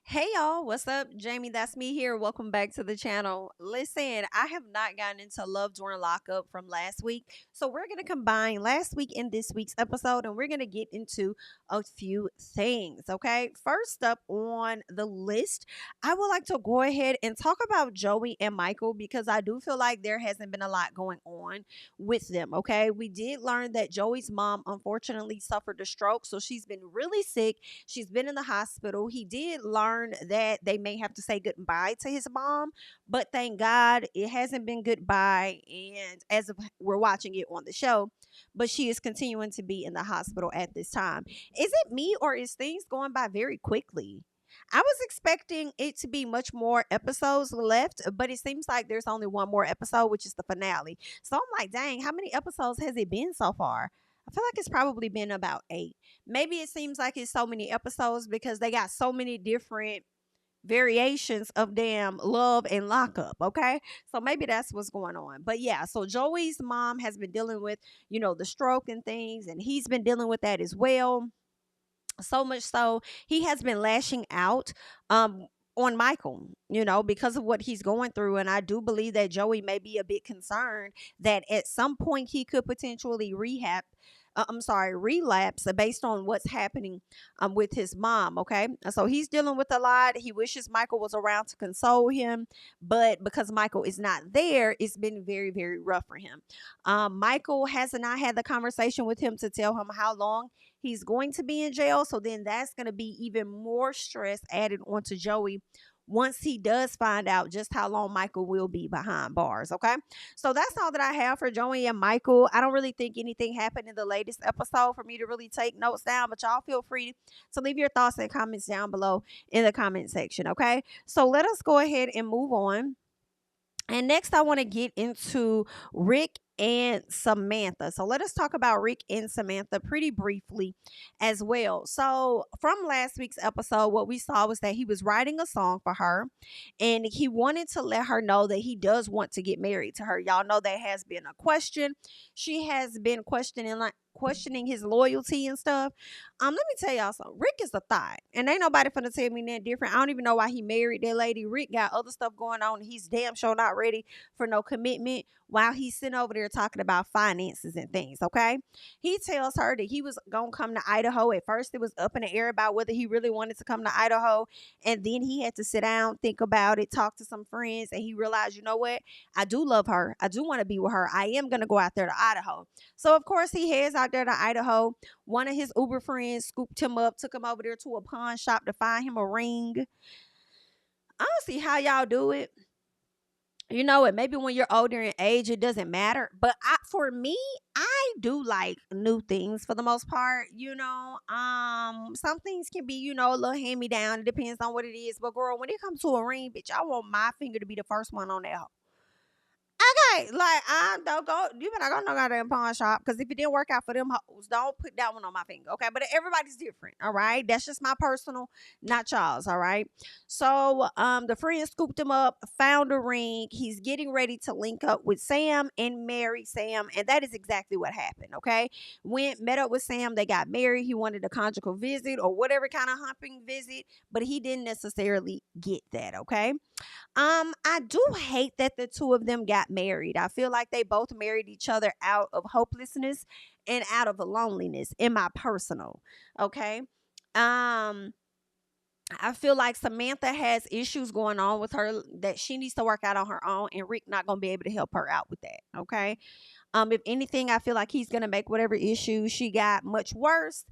Hey y'all, what's up? JamiThatsMe here. Welcome back to the channel. Listen, I have not gotten into love during lockup from last week. So we're going to combine last week and this week's episode and we're going to get into a few things, okay? First up on the list, I would like to go ahead and talk about Joey and Michael because I do feel like there hasn't been a lot going on with them, okay? We did learn that Joey's mom unfortunately suffered a stroke, so she's been really sick. She's been in the hospital. He did learn that they may have to say goodbye to his mom, but thank God it hasn't been goodbye. And as of we're watching it on the show, but she is continuing to be in the hospital at this time. Is it me or is things going by very quickly? I was expecting it to be much more episodes left, but it seems like there's only one more episode, which is the finale. So I'm like, dang, how many episodes has it been so far? I feel like it's probably been about eight. Maybe it seems like it's so many episodes because they got so many different variations of damn love and lockup. Okay. So maybe that's what's going on. But yeah, so Joey's mom has been dealing with, the stroke and things, and he's been dealing with that as well. So much so he has been lashing out on Michael, because of what he's going through. And I do believe that Joey may be a bit concerned that at some point he could potentially relapse based on what's happening with his mom. Okay. So he's dealing with a lot. He wishes Michael was around to console him, but because Michael is not there, it's been very, very rough for him. Michael has not had the conversation with him to tell him how long he's going to be in jail. So then that's going to be even more stress added onto Joey once he does find out just how long Michael will be behind bars. Okay. So that's all that I have for Joey and Michael. I don't really think anything happened in the latest episode for me to really take notes down, but y'all feel free to leave your thoughts and comments down below in the comment section. Okay. So let us go ahead and move on. And next, I want to get into Rick and Samantha. So let us talk about Rick and Samantha pretty briefly as well. So, from last week's episode, what we saw was that he was writing a song for her and he wanted to let her know that he does want to get married to her. Y'all know that has been a question. She has been questioning his loyalty and stuff. Let me tell y'all something. Rick is a thought, and ain't nobody finna tell me nothing different. I don't even know why he married that lady. Rick got other stuff going on. He's damn sure not ready for no commitment while he's sitting over there talking about finances and things. Okay, he tells her that he was gonna come to Idaho. At first, it was up in the air about whether he really wanted to come to Idaho, and then he had to sit down, think about it, talk to some friends, and he realized, you know what? I do love her. I do want to be with her. I am gonna go out there to Idaho. So of course he heads out there to Idaho. One of his Uber friends scooped him up, took him over there to a pawn shop to find him a ring. I don't see how y'all do it. You know it. Maybe when you're older in age, it doesn't matter. But for me, I do like new things for the most part. Some things can be, a little hand me down. It depends on what it is. But girl, when it comes to a ring, bitch, I want my finger to be the first one on that. Okay, like I don't go. You better go no goddamn pawn shop because if it didn't work out for them hoes, don't put that one on my finger. Okay, but everybody's different. All right, that's just my personal, not y'all's. All right. So the friend scooped him up, found a ring. He's getting ready to link up with Sam and marry Sam, and that is exactly what happened. Okay, met up with Sam. They got married. He wanted a conjugal visit or whatever kind of humping visit, but he didn't necessarily get that. Okay. I do hate that the two of them got married. I feel like they both married each other out of hopelessness and out of loneliness in my personal. Okay. Um, I feel like Samantha has issues going on with her that she needs to work out on her own, and Rick not gonna be able to help her out with that. Okay. If anything, I feel like he's gonna make whatever issues she got much worse.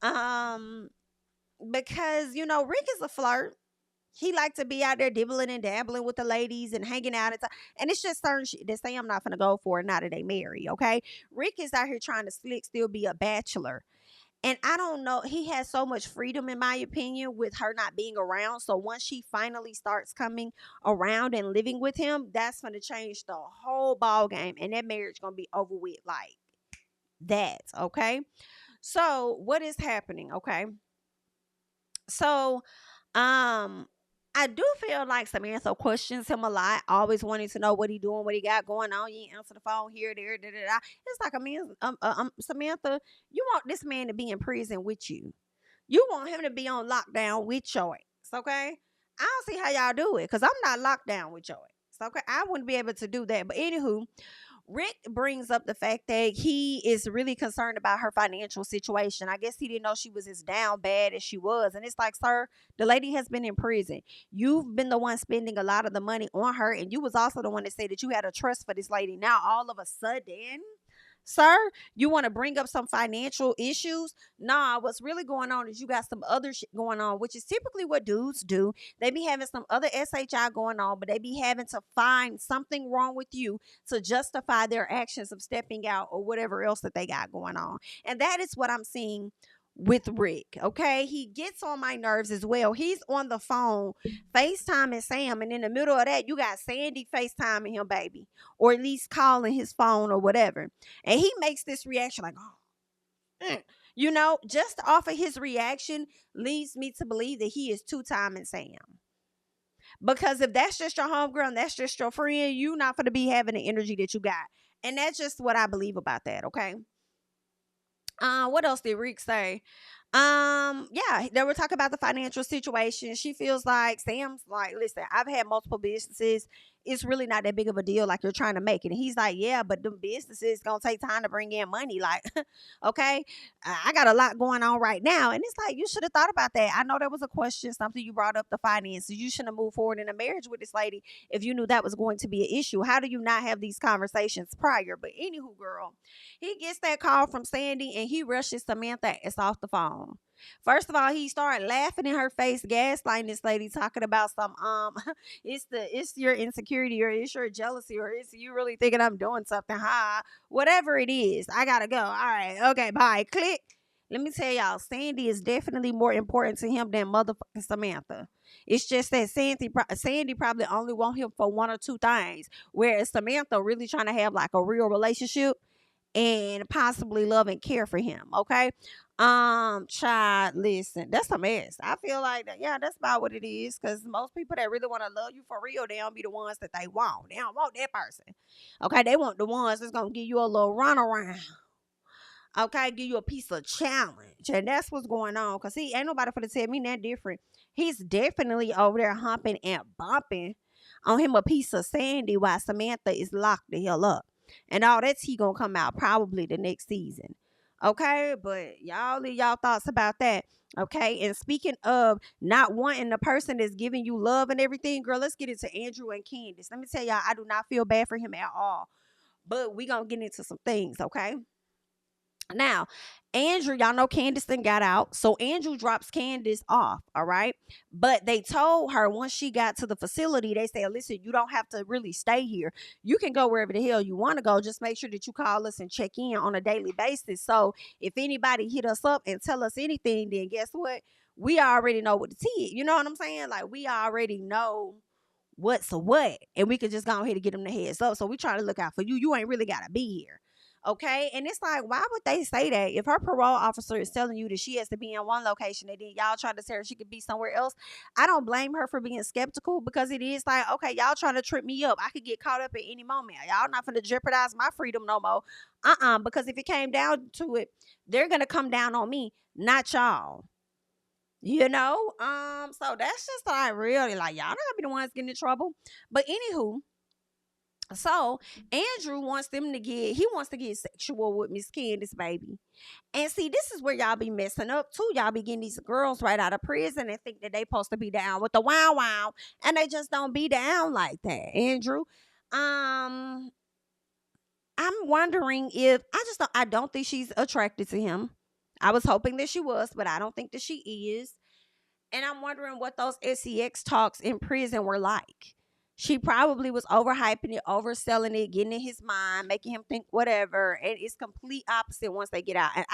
Um, because Rick is a flirt. He like to be out there dibbling and dabbling with the ladies and hanging out. And it's just certain shit that say I'm not going to go for it now that they marry, okay? Rick is out here trying to still be a bachelor. And I don't know. He has so much freedom, in my opinion, with her not being around. So once she finally starts coming around and living with him, that's going to change the whole ball game. And that marriage going to be over with like that, okay? So what is happening, okay? So um, I do feel like Samantha questions him a lot, always wanting to know what he doing, what he got going on. You ain't answer the phone here, there, da, da, da. It's like, Samantha, you want this man to be in prison with you. You want him to be on lockdown with your ass. Okay, I don't see how y'all do it because I'm not locked down with your ex. Okay, I wouldn't be able to do that. But anywho, Rick brings up the fact that he is really concerned about her financial situation. I guess he didn't know she was as down bad as she was. And it's like, sir, the lady has been in prison. You've been the one spending a lot of the money on her. And you was also the one that said that you had a trust for this lady. Now, all of a sudden, sir, you want to bring up some financial issues? Nah, what's really going on is you got some other shit going on, which is typically what dudes do. They be having some other SHI going on, but they be having to find something wrong with you to justify their actions of stepping out or whatever else that they got going on. And that is what I'm seeing with Rick. Okay, he gets on my nerves as well. He's on the phone FaceTiming Sam, and in the middle of that, you got Sandy FaceTiming him, baby, or at least calling his phone or whatever. And he makes this reaction like, oh, just off of his reaction leads me to believe that he is two-timing Sam. Because if that's just your homegirl and that's just your friend, you're not going to be having the energy that you got. And that's just what I believe about that, okay? What else did Rick say? Yeah, they were talking about the financial situation. She feels like Sam's like, listen, I've had multiple businesses. It's really not that big of a deal like you're trying to make it. And he's like, yeah, but the businesses gonna take time to bring in money. Like, okay, I got a lot going on right now. And it's like, you should have thought about that. I know that was a question, something you brought up, the finances. You shouldn't have moved forward in a marriage with this lady if you knew that was going to be an issue. How do you not have these conversations prior? But anywho, girl, he gets that call from Sandy and he rushes Samantha. It's off the phone. First of all, he started laughing in her face, gaslighting this lady, talking about some it's your insecurity or it's your jealousy or it's you really thinking I'm doing something. Whatever it is, I gotta go. All right, okay, bye. Click. Let me tell y'all, Sandy is definitely more important to him than motherfucking Samantha. It's just that Sandy probably only want him for one or two things, whereas Samantha really trying to have like a real relationship and possibly love and care for him. Okay. Child, listen, that's a mess. I feel like that, yeah, that's about what it is. Cause most people that really want to love you for real, they don't be the ones that they want. They don't want that person. Okay, they want the ones that's gonna give you a little runaround. Okay, give you a piece of challenge. And that's what's going on. Cause he ain't nobody for to tell me that different. He's definitely over there humping and bumping on him a piece of Sandy while Samantha is locked the hell up. And all that tea gonna come out probably the next season. Okay, but y'all leave y'all thoughts about that. Okay, and speaking of not wanting the person that's giving you love and everything, girl, let's get into Andrew and Candace. Let me tell y'all, I do not feel bad for him at all. But we gonna get into some things, okay? Now, Andrew, y'all know Candace then got out. So Andrew drops Candace off, all right? But they told her once she got to the facility, they said, listen, you don't have to really stay here. You can go wherever the hell you want to go. Just make sure that you call us and check in on a daily basis. So if anybody hit us up and tell us anything, then guess what? We already know what the tea is. You know what I'm saying? Like, we already know what's what. And we could just go ahead and get them the heads up. So we try to look out for you. You ain't really got to be here. Okay. And it's like, why would they say that? If her parole officer is telling you that she has to be in one location and then y'all try to tell her she could be somewhere else, I don't blame her for being skeptical because it is like, okay, y'all trying to trip me up. I could get caught up at any moment. Y'all not going to jeopardize my freedom no more. Because if it came down to it, they're going to come down on me, not y'all. So that's just like really like y'all not gonna be the ones getting in trouble. But anywho, so Andrew wants he wants to get sexual with Miss Candace, baby. And see, this is where y'all be messing up too. Y'all be getting these girls right out of prison and think that they supposed to be down with the wow wow. And they just don't be down like that, Andrew. I'm wondering if I don't think she's attracted to him. I was hoping that she was, but I don't think that she is. And I'm wondering what those sex talks in prison were like. She probably was overhyping it, overselling it, getting in his mind, making him think whatever. And it's complete opposite once they get out. And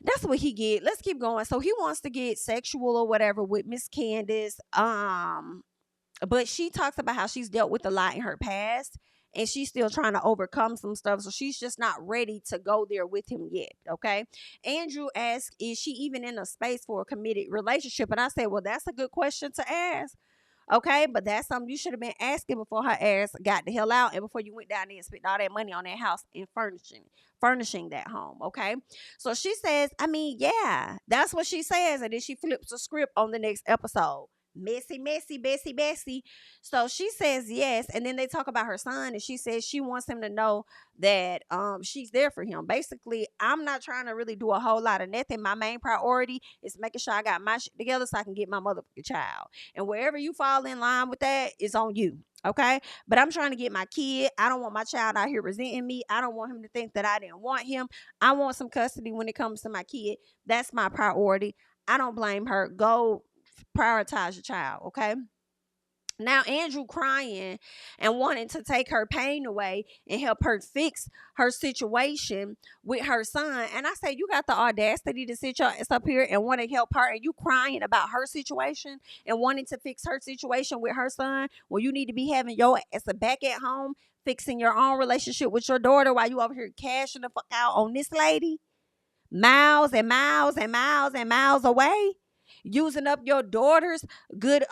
that's what he get. Let's keep going. So he wants to get sexual or whatever with Miss Candace. But she talks about how she's dealt with a lot in her past and she's still trying to overcome some stuff. So she's just not ready to go there with him yet. Okay. Andrew asked, is she even in a space for a committed relationship? And I said, well, that's a good question to ask. Okay, but that's something you should have been asking before her ass got the hell out and before you went down there and spent all that money on that house and furnishing that home. Okay. So she says, I mean, yeah, that's what she says. And then she flips the script on the next episode. Messy, messy, Bessie, Bessie. So she says yes. And then they talk about her son, and she says she wants him to know that she's there for him. Basically, I'm not trying to really do a whole lot of nothing. My main priority is making sure I got my shit together so I can get my motherfucking child. And wherever you fall in line with that, it's on you. Okay. But I'm trying to get my kid. I don't want my child out here resenting me. I don't want him to think that I didn't want him. I want some custody when it comes to my kid. That's my priority. I don't blame her. Go prioritize your child. Okay. Now Andrew crying and wanting to take her pain away and help her fix her situation with her son. And I say, you got the audacity to sit your ass up here and want to help her, and you crying about her situation and wanting to fix her situation with her son when you need to be having your ass back at home fixing your own relationship with your daughter while you over here cashing the fuck out on this lady miles and miles and miles and miles away, using up your daughter's good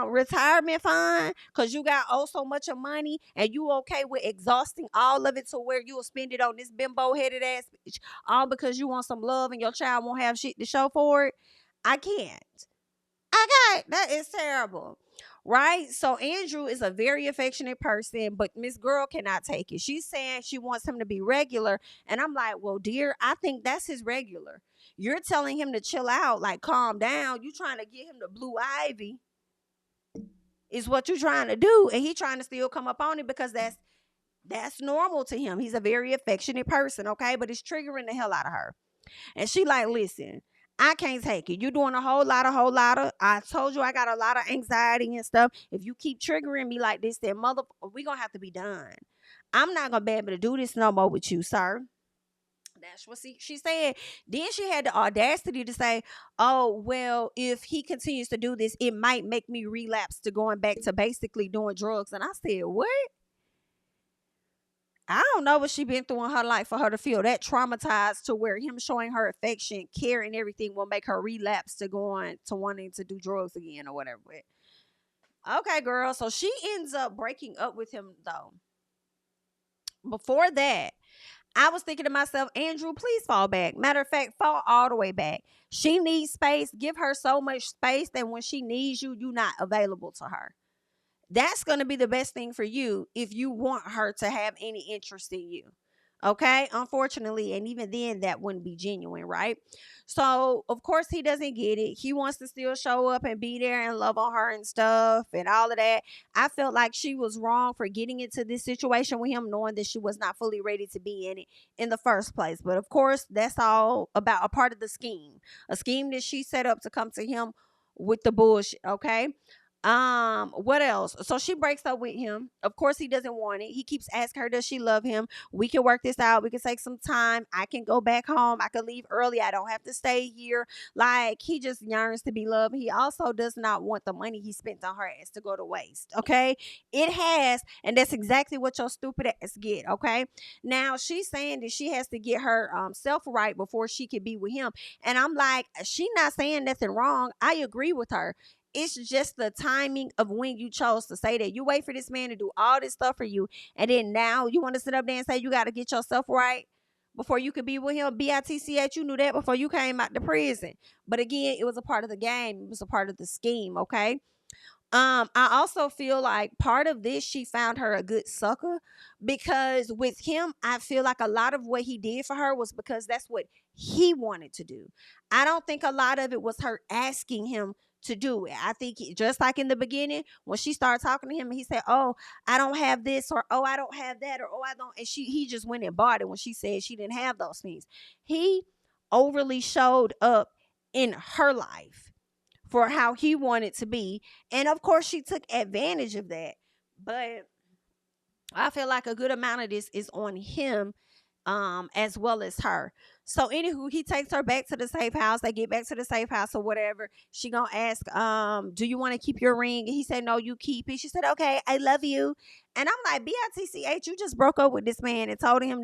retirement fund because you got oh so much of money, and you okay with exhausting all of it to where you'll spend it on this bimbo headed ass bitch, all because you want some love and your child won't have shit to show for it. I can't. Okay, that is terrible. Right? So Andrew is a very affectionate person, but Miss Girl cannot take it. She's saying she wants him to be regular. And I'm like, well, dear, I think that's his regular. You're telling him to chill out, like calm down. You trying to get him the blue ivy is what you're trying to do. And he trying to still come up on it because that's normal to him. He's a very affectionate person, okay? But it's triggering the hell out of her. And she like, listen, I can't take it. You doing a whole lot of. I told you I got a lot of anxiety and stuff. If you keep triggering me like this, then mother, we gonna have to be done. I'm not gonna be able to do this no more with you, sir. That's what she said. Then she had the audacity to say, oh, well, if he continues to do this, it might make me relapse to going back to basically doing drugs. And I said, what? I don't know what she been through in her life for her to feel that traumatized to where him showing her affection, care, and everything will make her relapse to going to wanting to do drugs again or whatever. Okay, girl. So she ends up breaking up with him though. Before that, I was thinking to myself, Andrew, please fall back. Matter of fact, fall all the way back. She needs space. Give her so much space that when she needs you, you're not available to her. That's going to be the best thing for you if you want her to have any interest in you. Okay, unfortunately, and even then that wouldn't be genuine, right? So of course he doesn't get it. He wants to still show up and be there and love on her and stuff and all of that. I felt like she was wrong for getting into this situation with him, knowing that she was not fully ready to be in it in the first place. But of course, that's all about a part of the scheme, a scheme that she set up to come to him with the bullshit. Okay, what else? So she breaks up with him. Of course he doesn't want it. He keeps asking her, does she love him? We can work this out. We can take some time. I can go back home. I can leave early. I don't have to stay here. Like, he just yearns to be loved. He also does not want the money he spent on her ass to go to waste. Okay, it has, and that's exactly what your stupid ass get. Okay, now she's saying that she has to get her self right before she can be with him, and I'm like, she not saying nothing wrong. I agree with her. It's just the timing of when you chose to say that. You wait for this man to do all this stuff for you, and then now you want to sit up there and say you got to get yourself right before you could be with him. BITCH, you knew that before you came out the prison. But again, it was a part of the game. It was a part of the scheme, okay? I also feel like part of this, she found her a good sucker, because with him, I feel like a lot of what he did for her was because that's what he wanted to do. I don't think a lot of it was her asking him to do it. I think just like in the beginning, when she started talking to him and he said, oh, I don't have this, or oh, I don't have that, or oh, I don't, and he just went and bought it when she said she didn't have those things. He overly showed up in her life for how he wanted to be. And of course, she took advantage of that. But I feel like a good amount of this is on him, as well as her. So anywho, he takes her back to the safe house. They get back to the safe house or whatever. She gonna ask, do you want to keep your ring? And he said, no, you keep it. She said, okay, I love you. And I'm like, BITCH, you just broke up with this man and told him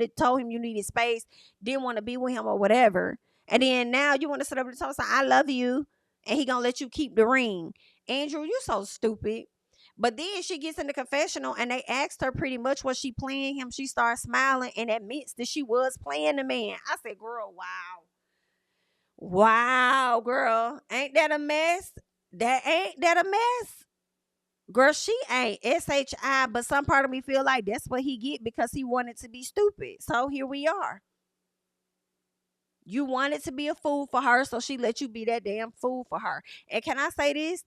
you needed space, didn't want to be with him or whatever. And then now you want to sit up and tell us I love you, and he gonna let you keep the ring. Andrew, you so stupid. But then she gets in the confessional and they asked her pretty much was she playing him. She starts smiling and admits that she was playing the man. I said, girl, wow. Wow, girl. Ain't that a mess? Ain't that a mess? Girl, she ain't SHI, but some part of me feel like that's what he get because he wanted to be stupid. So here we are. You wanted to be a fool for her, so she let you be that damn fool for her. And can I say this?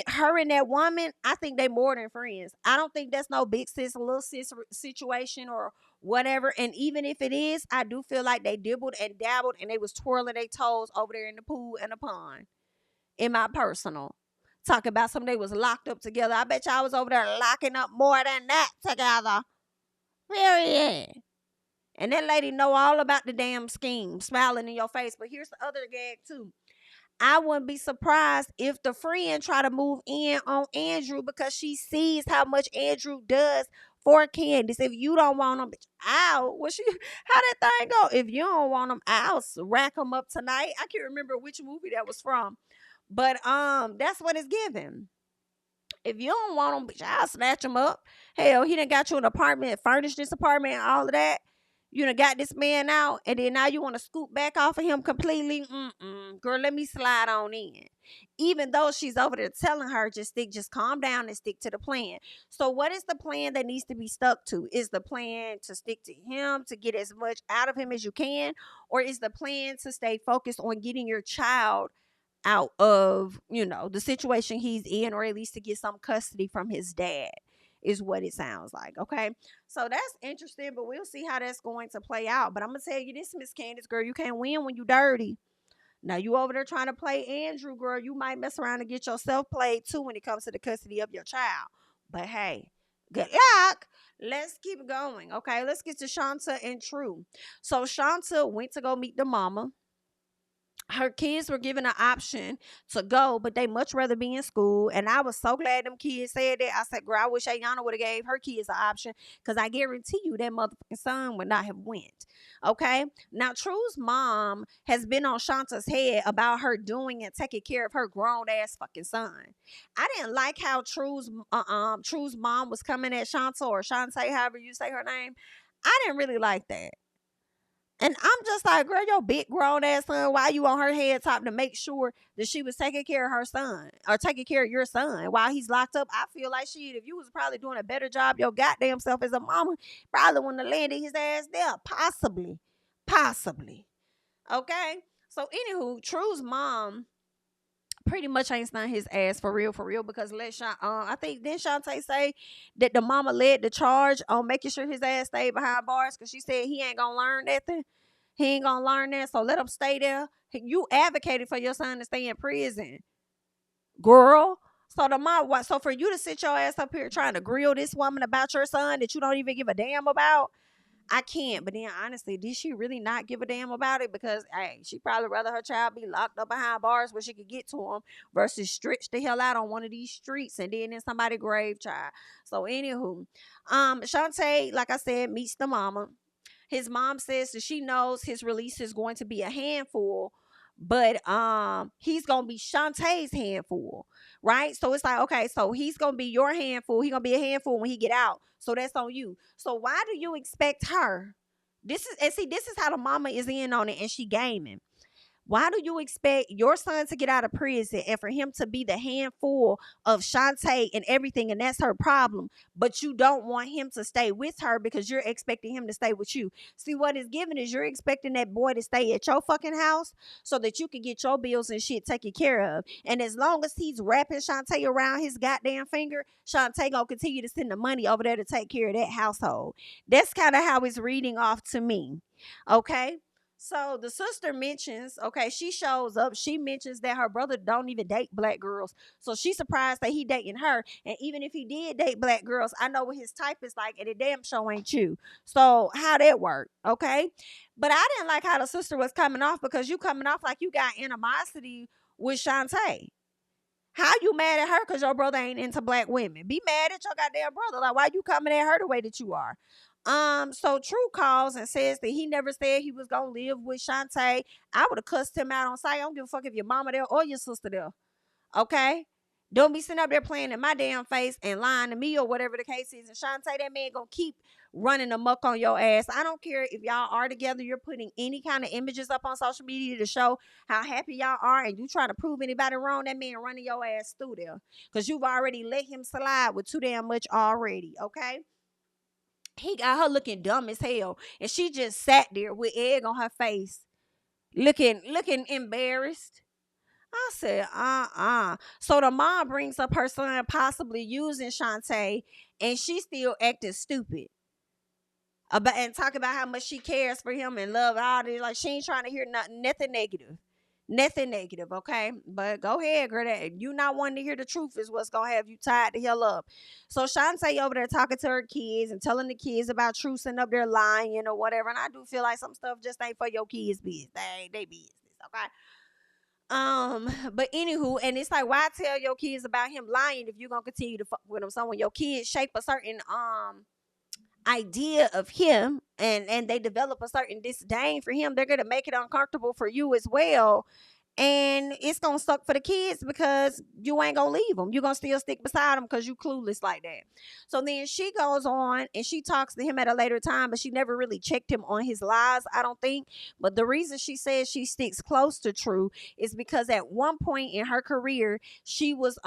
Her and that woman, I think they more than friends. I don't think that's no big sis, little sis situation or whatever. And even if it is, I do feel like they dibbled and dabbled and they was twirling their toes over there in the pool and the pond. In my personal. Talking about some they was locked up together. I bet y'all was over there locking up more than that together. Period. And that lady know all about the damn scheme, smiling in your face. But here's the other gag too. I wouldn't be surprised if the friend try to move in on Andrew because she sees how much Andrew does for Candace. If you don't want them, bitch, out. How that thing go? If you don't want them, I'll rack them up tonight. I can't remember which movie that was from, but that's what it's given. If you don't want them, bitch, I'll snatch them up. Hell, he done got you an apartment, furnished this apartment, all of that. You done got this man out, and then now you want to scoop back off of him completely. Girl, let me slide on in. Even though she's over there telling her, just calm down and stick to the plan. So what is the plan that needs to be stuck to? Is the plan to stick to him, to get as much out of him as you can? Or is the plan to stay focused on getting your child out of, the situation he's in, or at least to get some custody from his dad, is what it sounds like. Okay. So that's interesting, but we'll see how that's going to play out. But I'm gonna tell you this, Miss Candace, girl, you can't win when you dirty. Now you over there trying to play Andrew, girl. You might mess around and get yourself played too when it comes to the custody of your child. But hey, good luck. Let's keep going. Okay, let's get to Shante and True. So Shante went to go meet the mama. Her kids were given an option to go, but they much rather be in school. And I was so glad them kids said that. I said, girl, I wish Ayana would have gave her kids an option, because I guarantee you that motherfucking son would not have went. Okay. Now, True's mom has been on Shanta's head about her doing and taking care of her grown ass fucking son. I didn't like how True's mom was coming at Shanta, or Shantae, however you say her name. I didn't really like that. And I'm just like, girl, your big grown ass son, why you on her head top to make sure that she was taking care of her son, or taking care of your son while he's locked up? I feel like shit, if you was probably doing a better job your goddamn self as a mama, probably wouldn't have landed his ass there. Possibly. Possibly. Okay? So, anywho, True's mom pretty much ain't stunned his ass for real, because I think then Shantae say that the mama led the charge on making sure his ass stayed behind bars, because she said he ain't gonna learn nothing. He ain't gonna learn that, so let him stay there. You advocated for your son to stay in prison, girl. So so for you to sit your ass up here trying to grill this woman about your son that you don't even give a damn about, I can't. But then honestly, did she really not give a damn about it? Because hey, she probably rather her child be locked up behind bars where she could get to him, versus stretch the hell out on one of these streets and then in somebody's grave, child. So anywho, Shantae, like I said, meets the mama. His mom says that she knows his release is going to be a handful, but he's gonna be Shantae's handful, right? So it's like, okay, so he's gonna be your handful. He's gonna be a handful when he get out. So that's on you. So why do you expect her? This is how the mama is in on it, and she gaming. Why do you expect your son to get out of prison and for him to be the handful of Shantae and everything, and that's her problem, but you don't want him to stay with her because you're expecting him to stay with you? See, what is given is you're expecting that boy to stay at your fucking house so that you can get your bills and shit taken care of. And as long as he's wrapping Shantae around his goddamn finger, Shantae gonna continue to send the money over there to take care of that household. That's kind of how it's reading off to me. Okay. So the sister mentions, okay, she shows up. She mentions that her brother don't even date black girls. So she's surprised that he dating her. And even if he did date black girls, I know what his type is like, and it damn show ain't you. So how that work, okay? But I didn't like how the sister was coming off, because you coming off like you got animosity with Shantae. How you mad at her because your brother ain't into black women? Be mad at your goddamn brother. Like, why you coming at her the way that you are? So True calls and says that he never said he was gonna live with Shantae. I would have cussed him out on site. I don't give a fuck if your mama there or your sister there. Okay? Don't be sitting up there playing in my damn face and lying to me or whatever the case is. And Shante, that man gonna keep running amok on your ass. I don't care if y'all are together. You're putting any kind of images up on social media to show how happy y'all are, and you trying to prove anybody wrong. That man running your ass through there because you've already let him slide with too damn much already. Okay. He got her looking dumb as hell, and she just sat there with egg on her face, looking embarrassed. I said, So the mom brings up her son possibly using Shante, and she still acting stupid about and talk about how much she cares for him and love all this. Like she ain't trying to hear nothing negative. Nothing negative, okay? But go ahead, girl. That you not wanting to hear the truth is what's gonna have you tied the hell up. So Shante over there talking to her kids and telling the kids about truth and up there lying or whatever. And I do feel like some stuff just ain't for your kids' business. They ain't they business, okay? But anywho, and it's like, why tell your kids about him lying if you're gonna continue to fuck with him? So when your kids shape a certain idea of him and they develop a certain disdain for him, they're gonna make it uncomfortable for you as well, and it's gonna suck for the kids because you ain't gonna leave them. You're gonna still stick beside them because you clueless like that. So then she goes on and she talks to him at a later time, but she never really checked him on his lies, I don't think. But the reason she says she sticks close to True is because at one point in her career she was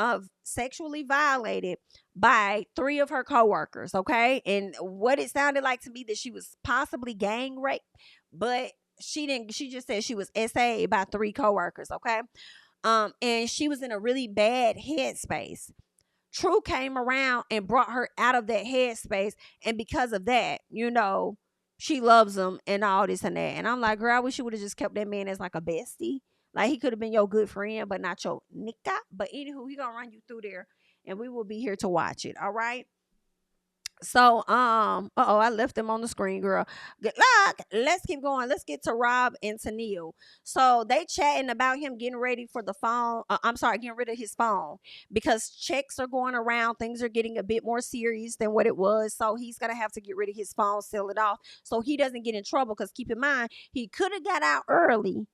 sexually violated by three of her coworkers, okay? And what it sounded like to me that she was possibly gang raped, but she just said she was SA by three coworkers, okay? And she was in a really bad headspace. True came around and brought her out of that headspace, and because of that, she loves him and all this and that. And I'm like, girl, I wish you would have just kept that man as like a bestie. Like he could have been your good friend, but not your nigga. But anywho, he gonna run you through there, and we will be here to watch it. All right. So, I left them on the screen, girl. Good luck. Let's keep going. Let's get to Rob and to Neil. So they chatting about him getting ready for the phone. I'm sorry, getting rid of his phone because checks are going around. Things are getting a bit more serious than what it was. So he's gonna have to get rid of his phone, sell it off, so he doesn't get in trouble. Because keep in mind, he could have got out early,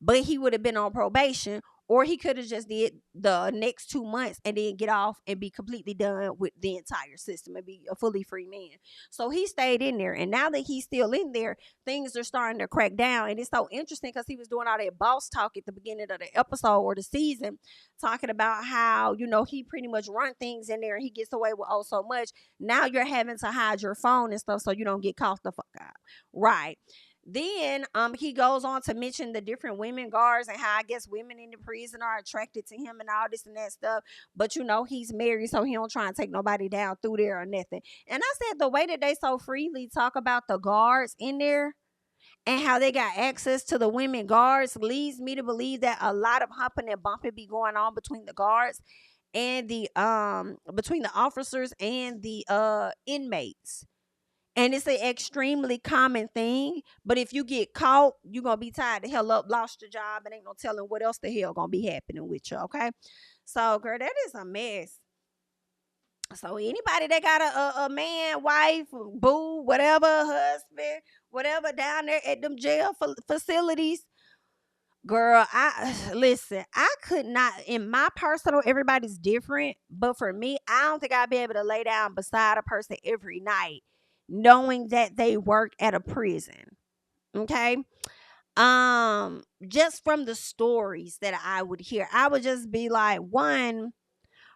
but he would have been on probation, or he could have just did the next 2 months and then get off and be completely done with the entire system and be a fully free man. So he stayed in there, and now that he's still in there, things are starting to crack down. And it's so interesting because he was doing all that boss talk at the beginning of the episode or the season, talking about how he pretty much run things in there and he gets away with oh so much. Now you're having to hide your phone and stuff so you don't get caught the fuck out, right? Then he goes on to mention the different women guards and how I guess women in the prison are attracted to him and all this and that stuff. But he's married, so he don't try and take nobody down through there or nothing. And I said the way that they so freely talk about the guards in there and how they got access to the women guards leads me to believe that a lot of humping and bumping be going on between the guards and the between the officers and the inmates. And it's an extremely common thing. But if you get caught, you're going to be tied the hell up, lost your job, and ain't no telling what else the hell going to be happening with you, okay? So, girl, that is a mess. So, anybody that got a man, wife, boo, whatever, husband, whatever down there at them jail facilities, girl, listen, I could not, in my personal, everybody's different, but for me, I don't think I'd be able to lay down beside a person every night knowing that they work at a prison. Okay. Just from the stories that I would hear, I would just be like, one,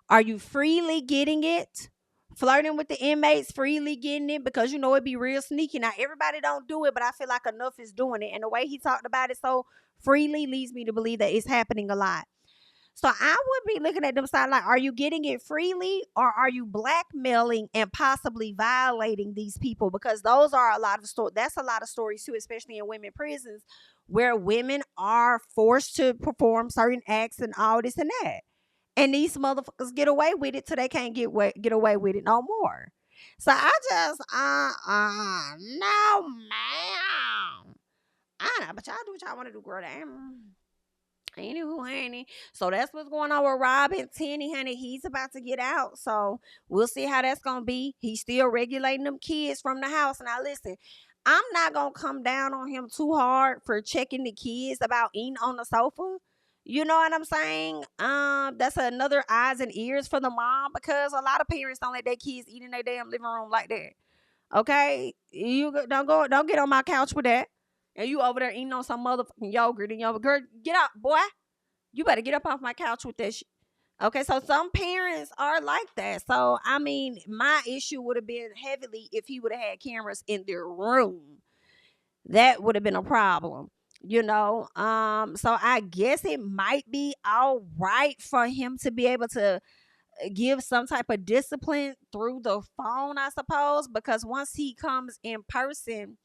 are you freely getting it? Flirting with the inmates, freely getting it, because it'd be real sneaky. Now everybody don't do it, but I feel like enough is doing it. And the way he talked about it so freely leads me to believe that it's happening a lot. So I would be looking at them side like, are you getting it freely or are you blackmailing and possibly violating these people? Because those are a lot of stories. That's a lot of stories too, especially in women prisons, where women are forced to perform certain acts and all this and that. And these motherfuckers get away with it till they can't get away with it no more. So I just, no, ma'am. I know, but y'all do what y'all want to do, girl. Damn. Anywho, honey. So that's what's going on with Rob and Tenny, honey. He's about to get out. So we'll see how that's going to be. He's still regulating them kids from the house. Now, listen, I'm not going to come down on him too hard for checking the kids about eating on the sofa. You know what I'm saying? That's another eyes and ears for the mom, because a lot of parents don't let their kids eat in their damn living room like that. Okay, don't get on my couch with that. And you over there eating on some motherfucking yogurt, and your girl, get up, boy. You better get up off my couch with that shit. Okay, so some parents are like that. So I mean, my issue would have been heavily if he would have had cameras in their room. That would have been a problem. So I guess it might be all right for him to be able to give some type of discipline through the phone, I suppose, because once he comes in person,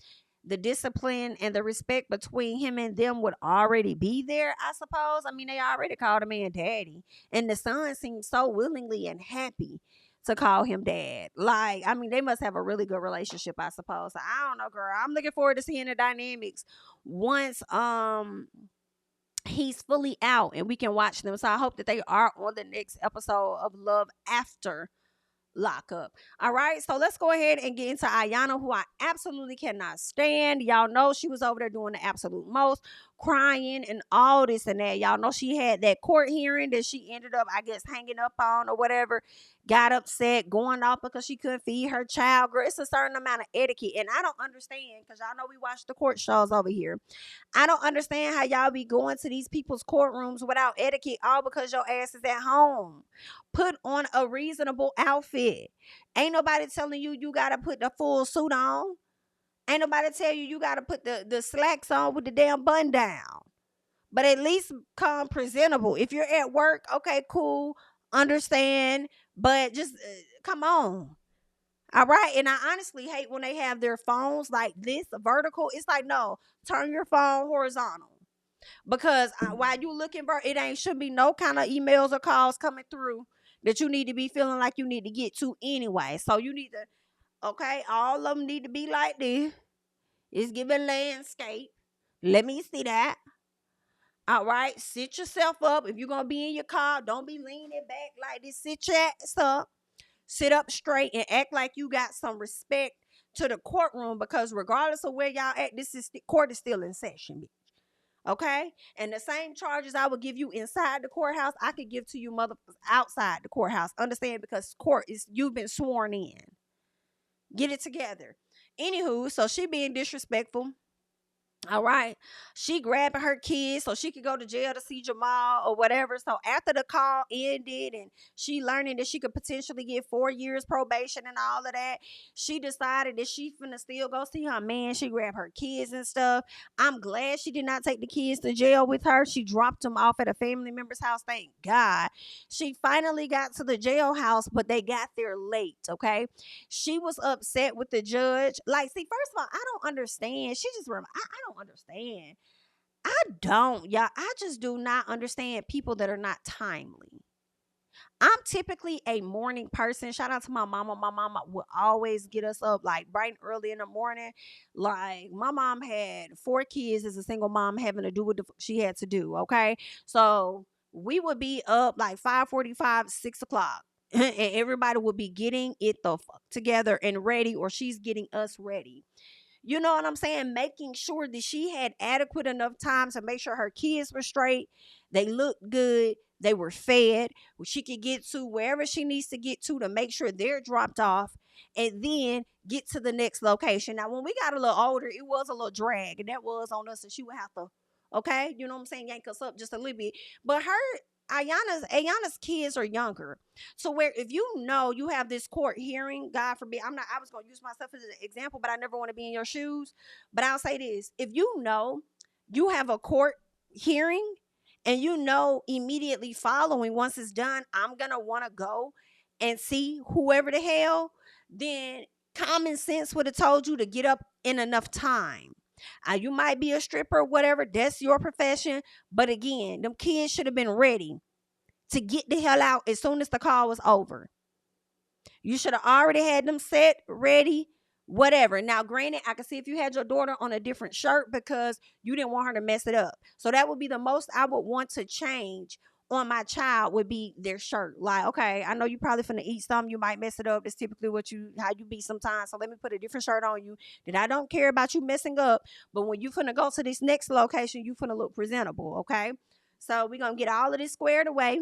the discipline and the respect between him and them would already be there, I suppose. I mean, they already called a man daddy, and the son seems so willingly and happy to call him dad. Like, I mean, they must have a really good relationship, I suppose. So, I don't know, girl. I'm looking forward to seeing the dynamics once he's fully out and we can watch them. So I hope that they are on the next episode of Love After Lockup. All right, so let's go ahead and get into Ayana, who I absolutely cannot stand. Y'all know she was over there doing the absolute most, crying and all this and that. Y'all know she had that court hearing that she ended up, I guess, hanging up on or whatever. Got upset, going off because she couldn't feed her child. Girl, it's a certain amount of etiquette, and I don't understand, because y'all know we watch the court shows over here. I don't understand how y'all be going to these people's courtrooms without etiquette, all because your ass is at home. Put on a reasonable outfit. Ain't nobody telling you you gotta put the full suit on. Ain't nobody tell you you gotta put the slacks on with the damn button down. But at least come presentable. If you're at work, okay, cool, understand, but just come on. All right. And I honestly hate when they have their phones like this vertical. It's like, no, turn your phone horizontal. Because while you looking, bro, it ain't should be no kind of emails or calls coming through that you need to be feeling like you need to get to anyway. So you need to, okay, all of them need to be like this. It's giving landscape. Let me see that. All right, sit yourself up. If you're gonna be in your car, don't be leaning back like this. Sit your ass up. Sit up straight and act like you got some respect to the courtroom, because regardless of where y'all at, court is still in session, bitch. Okay? And the same charges I would give you inside the courthouse, I could give to you motherfuckers outside the courthouse. Understand? Because court is, you've been sworn in. Get it together. Anywho, so she being disrespectful. All right. She grabbing her kids so she could go to jail to see Jamal or whatever. So after the call ended and she learning that she could potentially get 4 years probation and all of that, she decided that she finna still go see her man. She grabbed her kids and stuff. I'm glad she did not take the kids to jail with her. She dropped them off at a family member's house. Thank God. She finally got to the jailhouse, but they got there late. Okay. She was upset with the judge. Like, see, first of all, I don't understand. I don't understand. Y'all. I just do not understand people that are not timely. I'm typically a morning person. Shout out to my mama. My mama would always get us up like bright and early in the morning. Like, my mom had 4 kids as a single mom, having to do what she had to do. Okay. So we would be up like 5:45, 6 o'clock. And everybody would be getting it the fuck together and ready, or she's getting us ready. You know what I'm saying? Making sure that she had adequate enough time to make sure her kids were straight, they looked good, they were fed, she could get to wherever she needs to make sure they're dropped off, and then get to the next location. Now, when we got a little older, it was a little drag, and that was on us, and she would have to, okay, you know what I'm saying, yank us up just a little bit. But Ayana's kids are younger. So where if you know you have this court hearing, God forbid, I was gonna use myself as an example, but I never want to be in your shoes. But I'll say this: if you know you have a court hearing and you know immediately following, once it's done, I'm gonna want to go and see whoever the hell, then common sense would have told you to get up in enough time. You might be a stripper, whatever, that's your profession. But again, them kids should have been ready to get the hell out as soon as the call was over. You should have already had them set, ready, whatever. Now, granted, I can see if you had your daughter on a different shirt because you didn't want her to mess it up. So that would be the most I would want to change on my child, would be their shirt. Like, okay, I know you probably finna eat something, you might mess it up. That's typically how you be sometimes. So let me put a different shirt on you that I don't care about you messing up. But when you finna go to this next location, you finna look presentable, okay? So we're gonna get all of this squared away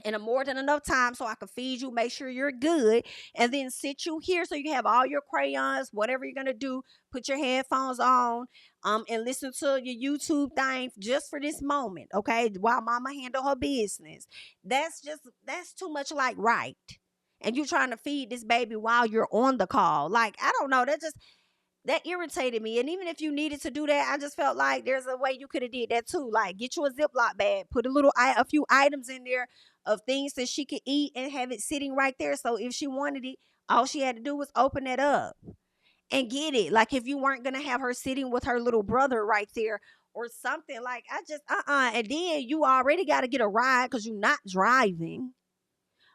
in a more than enough time so I can feed you, make sure you're good, and then sit you here so you can have all your crayons, whatever you're gonna do. Put your headphones on, and listen to your YouTube thing just for this moment, okay? While Mama handle her business. That's too much like right. And you trying to feed this baby while you're on the call. Like, I don't know. That irritated me. And even if you needed to do that, I just felt like there's a way you could have did that too. Like, get you a Ziploc bag, put a few items in there of things that she could eat and have it sitting right there. So if she wanted it, all she had to do was open it up and get it. Like, if you weren't gonna have her sitting with her little brother right there or something, like, I just and then you already got to get a ride because you're not driving.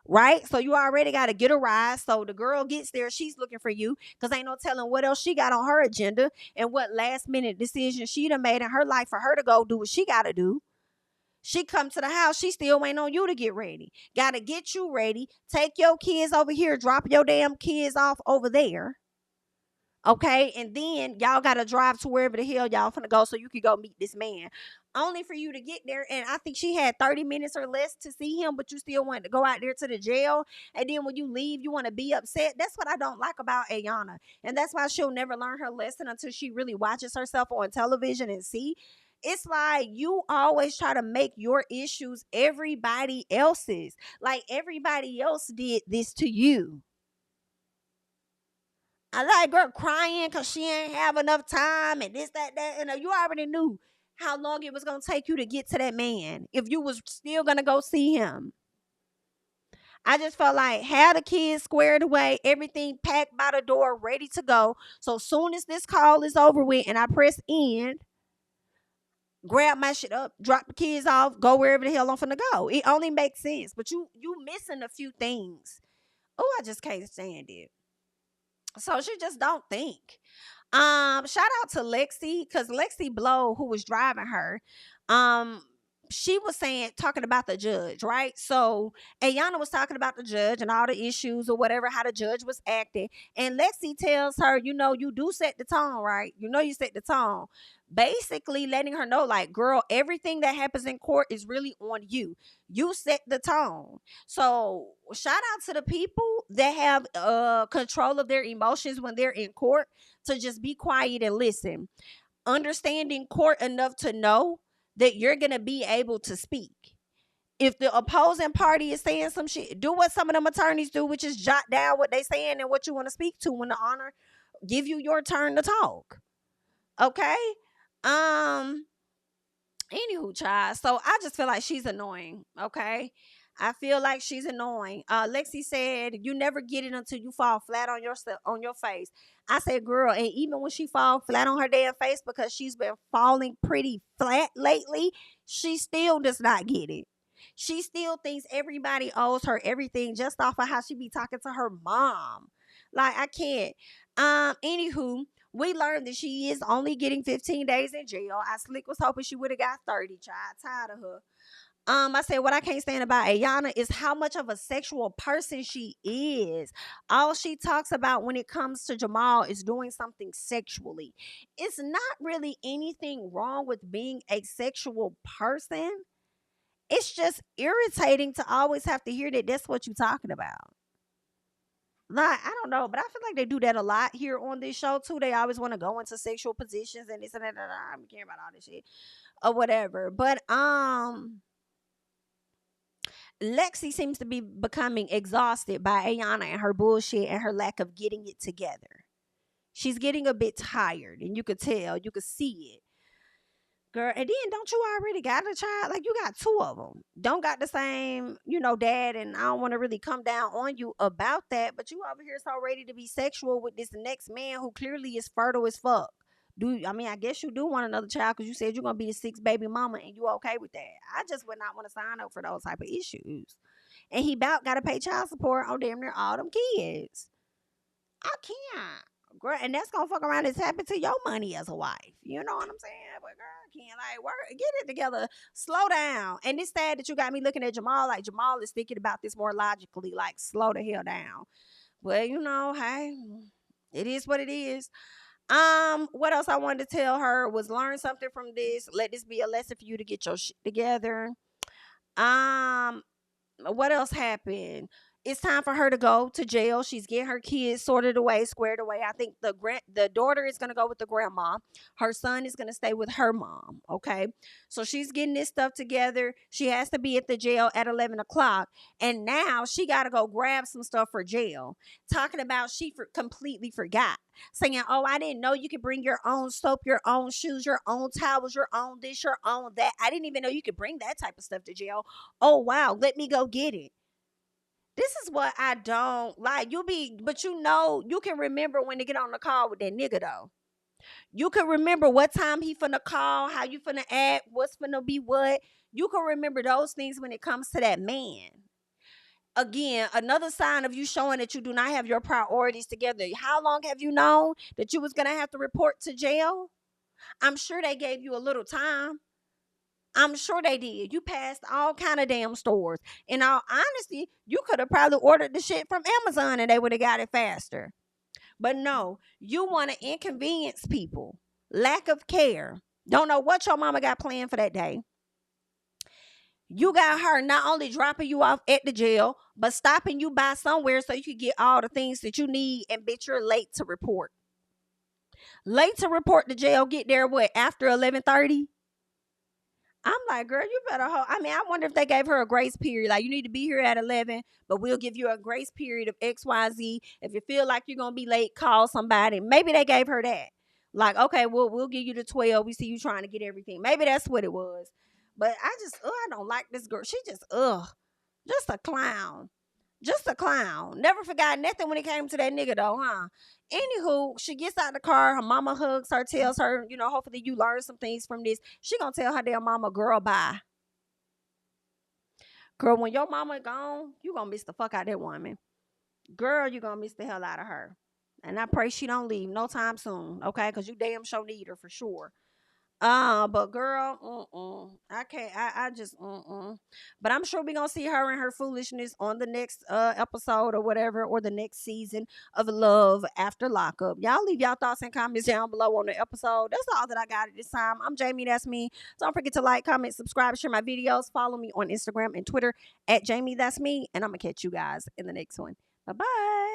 Right? So you already got to get a ride. So the girl gets there, she's looking for you because ain't no telling what else she got on her agenda and what last minute decision she done made in her life for her to go do what she got to do. She come to the house, she still waiting on you to get ready. Got to get you ready. Take your kids over here, drop your damn kids off over there. Okay, and then y'all gotta drive to wherever the hell y'all finna go so you can go meet this man. Only for you to get there, and I think she had 30 minutes or less to see him, but you still want to go out there to the jail. And then when you leave, you want to be upset. That's what I don't like about Ayana. And that's why she'll never learn her lesson until she really watches herself on television and see. It's like you always try to make your issues everybody else's. Like everybody else did this to you. I like girl crying because she ain't have enough time and this, that. And you already knew how long it was gonna take you to get to that man if you was still gonna go see him. I just felt like had the kids squared away, everything packed by the door, ready to go. So soon as this call is over with and I press end, grab my shit up, drop the kids off, go wherever the hell I'm finna go. It only makes sense. But you missing a few things. Oh, I just can't stand it. So she just don't think. Shout out to Lexi, because Lexi Blow, who was driving her, um, she was talking about the judge, right? So Ayana was talking about the judge and all the issues or whatever, how the judge was acting. And Lexi tells her, you do set the tone, right? You set the tone. Basically letting her know, like, girl, everything that happens in court is really on you. You set the tone. So shout out to the people that have control of their emotions when they're in court to just be quiet and listen. Understanding court enough to know that you're going to be able to speak. If the opposing party is saying some shit, do what some of them attorneys do, which is jot down what they saying and what you want to speak to when the honor give you your turn to talk. Okay? Um Anywho, child. So I just feel like she's annoying. Okay. I feel like she's annoying. Lexi said, "You never get it until you fall flat on yourself on your face." I said, "Girl," and even when she fall flat on her damn face because she's been falling pretty flat lately, she still does not get it. She still thinks everybody owes her everything just off of how she be talking to her mom. Like, I can't. Anywho, we learned that she is only getting 15 days in jail. I slick was hoping she would have got 30, child. Tired of her. I said what I can't stand about Ayana is how much of a sexual person she is. All she talks about when it comes to Jamal is doing something sexually. It's not really anything wrong with being a sexual person. It's just irritating to always have to hear that that's what you're talking about. Like, I don't know, but I feel like they do that a lot here on this show too. They always want to go into sexual positions and this and that. I don't care about all this shit or whatever. But Lexi seems to be becoming exhausted by Ayana and her bullshit and her lack of getting it together. She's getting a bit tired, and you could tell, you could see it. Girl, and then don't you already got a child? Like, you got two of them. Don't got the same, dad, and I don't want to really come down on you about that, but you over here so ready to be sexual with this next man who clearly is fertile as fuck. I guess you do want another child because you said you're going to be the sixth baby mama and you okay with that. I just would not want to sign up for those type of issues. And he about got to pay child support on damn near all them kids. I can't. Girl, and that's gonna fuck around and happen to your money as a wife. You know what I'm saying? But girl, I can't like work. Get it together. Slow down. And it's sad that you got me looking at Jamal like Jamal is thinking about this more logically. Like, slow the hell down. Well, hey, it is what it is. What else I wanted to tell her was learn something from this. Let this be a lesson for you to get your shit together. Um, what else happened? It's time for her to go to jail. She's getting her kids sorted away, squared away. I think the daughter is gonna go with the grandma. Her son is gonna stay with her mom. Okay, so she's getting this stuff together. She has to be at the jail at 11 o'clock, and now she got to go grab some stuff for jail. Talking about completely forgot, saying, "Oh, I didn't know you could bring your own soap, your own shoes, your own towels, your own this, your own that. I didn't even know you could bring that type of stuff to jail. Oh wow, let me go get it." This is what I don't like. But you can remember when to get on the call with that nigga though. You can remember what time he finna call, how you finna act, what's finna be what. You can remember those things when it comes to that man. Again, another sign of you showing that you do not have your priorities together. How long have you known that you was gonna have to report to jail? I'm sure they gave you a little time. I'm sure they did. You passed all kind of damn stores. In all honesty, you could have probably ordered the shit from Amazon and they would have got it faster. But no, you want to inconvenience people. Lack of care. Don't know what your mama got planned for that day. You got her not only dropping you off at the jail, but stopping you by somewhere so you can get all the things that you need, and bitch, you're late to report. Late to report to jail, get there what, after 11:30? I'm like, girl, you better hold. I mean, I wonder if they gave her a grace period. Like, you need to be here at 11, but we'll give you a grace period of XYZ. If you feel like you're gonna be late, call somebody. Maybe they gave her that. Like, okay, we'll give you the 12. We see you trying to get everything. Maybe that's what it was. But I don't like this girl. She just a clown. Just a clown. Never forgot nothing when it came to that nigga though, huh? Anywho, she gets out of the car. Her mama hugs her, tells her, hopefully you learn some things from this. She gonna tell her damn mama, girl, bye. Girl, when your mama gone, you gonna miss the fuck out of that woman. Girl, you gonna miss the hell out of her. And I pray she don't leave no time soon, okay? Because you damn sure need her for sure. But girl, I can't. I just, But I'm sure we're gonna see her and her foolishness on the next episode or whatever, or the next season of Love After Lockup. Y'all leave y'all thoughts and comments down below on the episode. That's all that I got at this time. I'm Jami. That's me. Don't forget to like, comment, subscribe, share my videos. Follow me on Instagram and Twitter at Jami. That's me. And I'm gonna catch you guys in the next one. Bye bye.